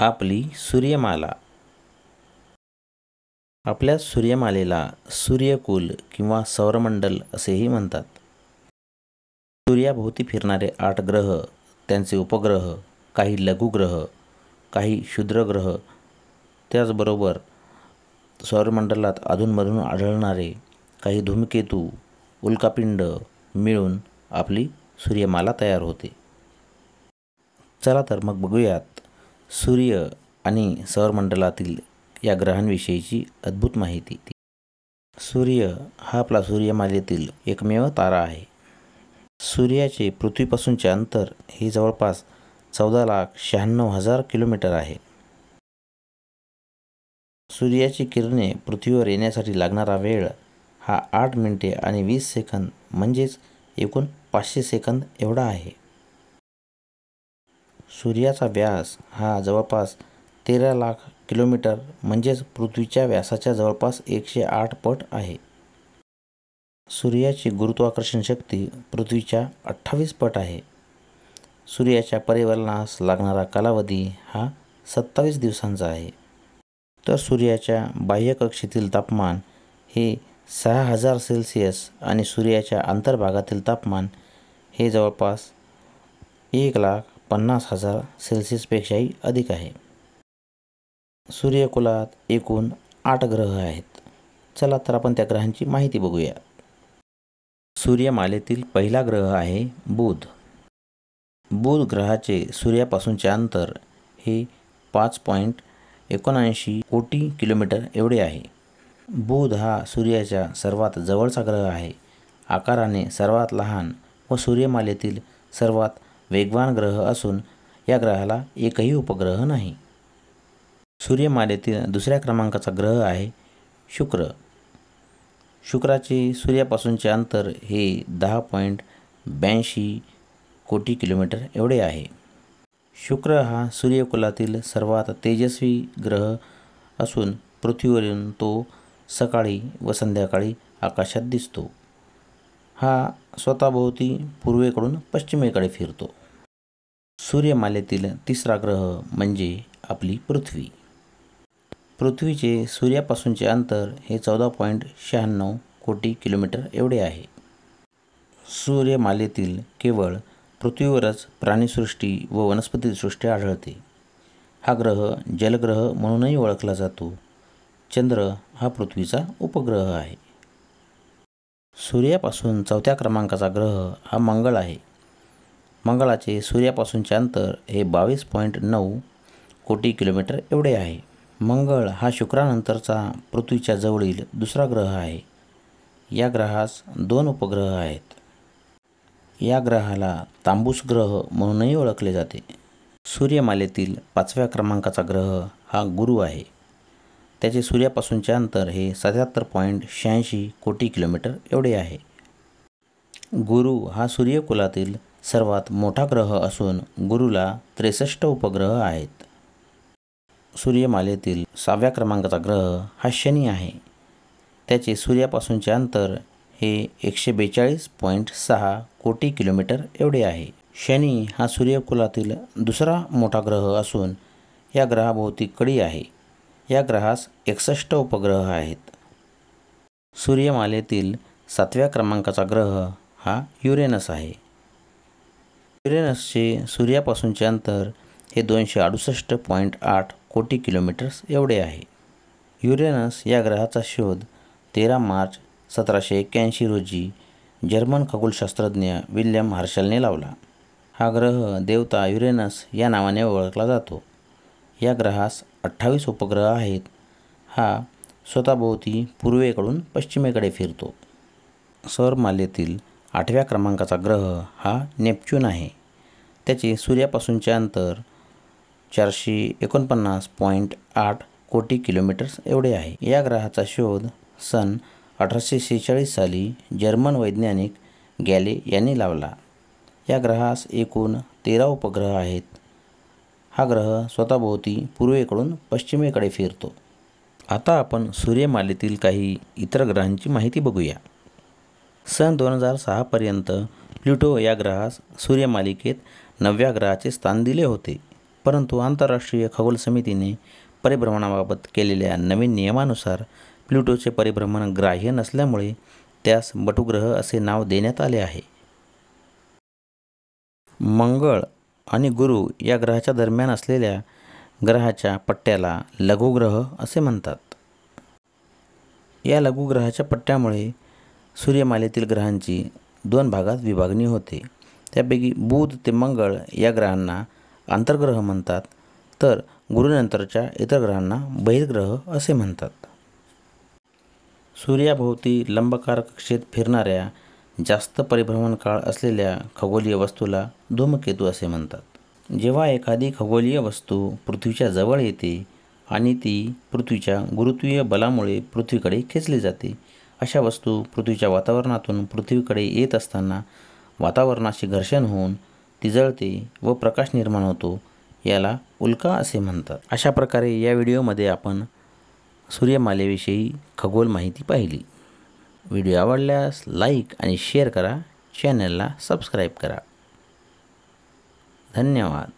आपली सूर्यमाला. आपल्या सूर्यमालेला सूर्यकुल किंवा सौरमंडल असेही म्हणतात. सूर्याभोवती फिरणारे 8 ग्रह, त्यांचे उपग्रह, काही लघुग्रह, काही क्षुद्रग्रह, त्याचबरोबर सौरमंडलात अधूनमधून आढळणारे काही धूमकेतू, उल्कापिंड मिळून आपली सूर्यमाला तयार होते. चला तर मग बघूयात सूर्य आणि सौरमंडलातील या ग्रहांविषयीची अद्भुत माहिती. सूर्य हा आपला सूर्यमालेतील एकमेव तारा आहे. सूर्याचे पृथ्वीपासूनचे अंतर हे जवळपास 14,96,000 किलोमीटर आहे. सूर्याची किरणे पृथ्वीवर येण्यासाठी लागणारा वेळ हा 8 मिनिटे आणि 20 सेकंद म्हणजेच एकूण 500 सेकंद एवढा आहे. सूर्याचा व्यास हा जवळपास 13 लाख किलोमीटर म्हणजेच पृथ्वीच्या व्यासाच्या जवळपास 108 पट आहे. सूर्याची गुरुत्वाकर्षण शक्ती पृथ्वीच्या 28 पट आहे. सूर्याच्या परिवलनास लागणारा कालावधी हा 27 दिवसांचा आहे. तर सूर्याच्या बाह्यकक्षेतील तापमान हे 6000 सेल्सिअस आणि सूर्याच्या अंतर्भागातील तापमान हे जवळपास 1,50,000 सेल्सिअसपेक्षाही अधिक आहे. सूर्यकुलात एकूण 8 ग्रह आहेत. चला तर आपण त्या ग्रहांची माहिती बघूया. सूर्यमालेतील पहिला ग्रह आहे बुध. बुध ग्रहाचे सूर्यापासूनचे अंतर हे 5.79 कोटी किलोमीटर एवढे आहे. बुध हा सूर्याच्या सर्वात जवळचा ग्रह आहे. आकाराने सर्वात लहान व सूर्यमालेतील सर्वात वेगवान ग्रह असून या ग्रहाला एकही उपग्रह नाही. सूर्यमालेतील दुसऱ्या क्रमांकाचा ग्रह आहे शुक्र. शुक्राचे सूर्यापासूनचे अंतर हे 10.82 कोटी किलोमीटर एवढे आहे. शुक्र हा सूर्यकुलातील सर्वात तेजस्वी ग्रह असून पृथ्वीवरून तो सकाळी व संध्याकाळी आकाशात दिसतो. हा स्वतःभोवती पूर्वेकडून पश्चिमेकडे फिरतो. सूर्यमालेतील तिसरा ग्रह म्हणजे आपली पृथ्वी. पृथ्वीचे सूर्यापासूनचे अंतर हे 14.96 कोटी किलोमीटर एवढे आहे. सूर्यमालेतील केवळ पृथ्वीवरच प्राणीसृष्टी व वनस्पतीसृष्टी आढळते. हा ग्रह जलग्रह म्हणूनही ओळखला जातो. चंद्र हा पृथ्वीचा उपग्रह आहे. सूर्यापासून 4थ्या क्रमांकाचा ग्रह हा मंगळ आहे. मंगळाचे सूर्यापासूनचे अंतर हे 22.9 कोटी किलोमीटर एवढे आहे. मंगळ हा शुक्रानंतरचा पृथ्वीच्या जवळील दुसरा ग्रह आहे. या ग्रहास 2 उपग्रह आहेत. या ग्रहाला तांबूस ग्रह म्हणूनही ओळखले जाते. सूर्यमालेतील 5व्या क्रमांकाचा ग्रह हा गुरु आहे. त्याचे सूर्यापासूनचे अंतर हे 77.86 कोटी किलोमीटर एवढे आहे. गुरु हा सूर्यकुलातील सर्वात मोठा ग्रह असून गुरुला 63 उपग्रह आहेत. सूर्यमालेतील 6व्या क्रमांकाचा ग्रह हा शनी आहे. त्याचे सूर्यापासूनचे अंतर हे 142.6 कोटी किलोमीटर एवढे आहे. शनी हा सूर्यकुलातील दुसरा मोठा ग्रह असून या ग्रहाभोवती कडी आहे. या ग्रहास 61 उपग्रह आहेत. सूर्यमालेतील 7व्या क्रमांकाचा ग्रह हा युरेनस आहे. युरेनसचे सूर्यापासूनचे अंतर हे 268.8 कोटी किलोमीटर्स एवढे आहे. युरेनस या ग्रहाचा शोध 13 मार्च 1781 रोजी जर्मन खगोलशास्त्रज्ञ विल्यम हर्शलने लावला. हा ग्रह देवता युरेनस या नावाने ओळखला जातो. या ग्रहास 28 उपग्रह आहेत. हा स्वतःभोवती पूर्वेकडून पश्चिमेकडे फिरतो. सौरमालेतील 8व्या क्रमांकाचा ग्रह हा नेपच्यून आहे. त्याचे सूर्यापासूनचे अंतर 449.8 कोटी किलोमीटर्स एवढे आहे. या ग्रहाचा शोध सन 1846 साली जर्मन वैज्ञानिक गॅले यांनी लावला. या ग्रहास एकूण 13 उपग्रह आहेत. हा ग्रह स्वतःभोवती पूर्वेकडून पश्चिमेकडे फिरतो. आता आपण सूर्यमालेतील काही इतर ग्रहांची माहिती बघूया. सन 2006पर्यंत प्लुटो या ग्रहास सूर्यमालिकेत 9व्या ग्रहाचे स्थान दिले होते. परंतु आंतरराष्ट्रीय खगोल समितीने परिभ्रमणाबाबत केलेल्या नवीन नियमानुसार प्लुटोचे परिभ्रमण ग्राह्य नसल्यामुळे त्यास बटुग्रह असे नाव देण्यात आले आहे. मंगळ आणि गुरु या ग्रहाच्या दरम्यान असलेल्या ग्रहाच्या पट्ट्याला लघुग्रह असे म्हणतात. या लघुग्रहाच्या पट्ट्यामुळे सूर्यमालेतील ग्रहांची 2 भागात विभागणी होते. त्यापैकी बुध ते मंगळ या ग्रहांना आंतर्ग्रह म्हणतात, तर गुरुनंतरच्या इतर ग्रहांना बहिर्ग्रह असे म्हणतात. सूर्याभोवती लंबकार कक्षेत फिरणाऱ्या जास्त परिभ्रमण काळ असलेल्या खगोलीय वस्तूला धूमकेतू असे म्हणतात. जेव्हा एखादी खगोलीय वस्तू पृथ्वीच्या जवळ येते आणि ती पृथ्वीच्या गुरुत्वीय बलामुळे पृथ्वीकडे खेचली जाते, अशा वस्तू पृथ्वीच्या वातावरणातून पृथ्वीकडे येत असताना वातावरणाशी घर्षण होऊन ती जळते व प्रकाश निर्माण होतो. याला उल्का असे म्हणतात. अशा प्रकारे या व्हिडिओमध्ये आपण सूर्यमालेविषयी खगोल माहिती पाहिली. व्हिडिओ आवडल्यास लाईक आणि शेअर करा. चॅनलला सबस्क्राईब करा. धन्यवाद.